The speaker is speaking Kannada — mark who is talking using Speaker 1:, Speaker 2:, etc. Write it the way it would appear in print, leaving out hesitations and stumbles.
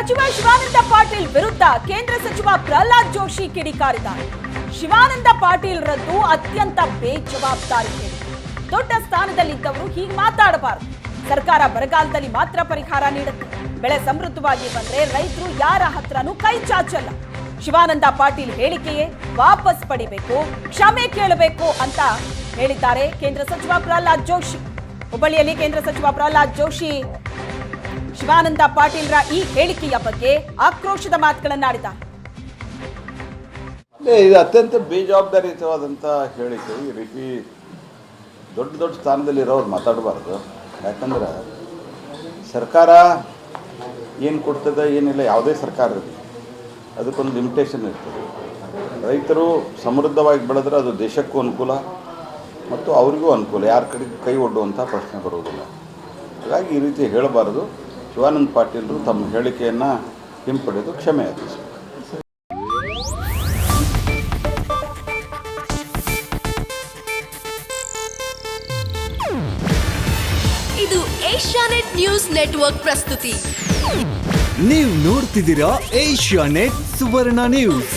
Speaker 1: ಸಚಿವ ಶಿವಾನಂದ ಪಾಟೀಲ್ ವಿರುದ್ಧ ಕೇಂದ್ರ ಸಚಿವ ಪ್ರಹ್ಲಾದ್ ಜೋಶಿ ಕಿಡಿಕಾರಿದ್ದಾರೆ. ಶಿವಾನಂದ ಪಾಟೀಲ್ ರದ್ದು ಅತ್ಯಂತ ಬೇಜವಾಬ್ದಾರಿ ಹೇಳಿಕೆ. ದೊಡ್ಡ ಸ್ಥಾನದಲ್ಲಿದ್ದವರು ಹೀಗೆ ಮಾತಾಡಬಾರದು. ಸರ್ಕಾರ ಬರಗಾಲದಲ್ಲಿ ಮಾತ್ರ ಪರಿಹಾರ ನೀಡುತ್ತೆ. ಬೆಳೆ ಸಮೃದ್ಧವಾಗಿ ಬಂದ್ರೆ ರೈತರು ಯಾರ ಹತ್ರನೂ ಕೈ ಚಾಚಲ್ಲ. ಶಿವಾನಂದ ಪಾಟೀಲ್ ಹೇಳಿಕೆಯೇ ವಾಪಸ್ ಪಡಿಬೇಕು, ಕ್ಷಮೆ ಕೇಳಬೇಕು ಅಂತ ಹೇಳಿದ್ದಾರೆ ಕೇಂದ್ರ ಸಚಿವ ಪ್ರಹ್ಲಾದ್ ಜೋಶಿ. ಹುಬ್ಬಳ್ಳಿಯಲ್ಲಿ ಕೇಂದ್ರ ಸಚಿವ ಪ್ರಹ್ಲಾದ್ ಜೋಶಿ ಶಿವಾನಂದ ಪಾಟೀಲ್ರ ಈ ಹೇಳಿಕೆಯ ಬಗ್ಗೆ ಆಕ್ರೋಶದ ಮಾತುಗಳನ್ನಾಡಿದ್ದಾರೆ.
Speaker 2: ಇದು ಅತ್ಯಂತ ಬೇಜವಾಬ್ದಾರಿಯುತವಾದಂಥ ಹೇಳಿಕೆ. ಈ ರೀತಿ ದೊಡ್ಡ ಸ್ಥಾನದಲ್ಲಿರೋರು ಮಾತಾಡಬಾರ್ದು. ಯಾಕಂದ್ರೆ ಸರ್ಕಾರ ಏನು ಕೊಡ್ತದೆ ಏನಿಲ್ಲ, ಯಾವುದೇ ಸರ್ಕಾರ ಇರಲಿ ಅದಕ್ಕೊಂದು ಲಿಮಿಟೇಷನ್ ಇರ್ತದೆ. ರೈತರು ಸಮೃದ್ಧವಾಗಿ ಬೆಳೆದ್ರೆ ಅದು ದೇಶಕ್ಕೂ ಅನುಕೂಲ ಮತ್ತು ಅವರಿಗೂ ಅನುಕೂಲ, ಯಾರ ಕಡೆಗೆ ಕೈ ಒಡ್ಡುವಂಥ ಪ್ರಶ್ನೆ ಬರುವುದಿಲ್ಲ. ಹಾಗಾಗಿ ಈ ರೀತಿ ಹೇಳಬಾರದು. ಶಿವಾನಂದ ಪಾಟೀಲರು ತಮ್ಮ ಹೇಳಿಕೆಯನ್ನು ಹಿಂಪಡೆದು ಕ್ಷಮೆ ಯಾಚಿಸಬೇಕು.
Speaker 3: ಇದು ಏಷ್ಯಾನೆಟ್ ನ್ಯೂಸ್ ನೆಟ್ವರ್ಕ್ ಪ್ರಸ್ತುತಿ.
Speaker 4: ನೀವು ನೋಡ್ತಿದ್ದೀರಾ ಏಷ್ಯಾನೆಟ್ ಸುವರ್ಣ ನ್ಯೂಸ್.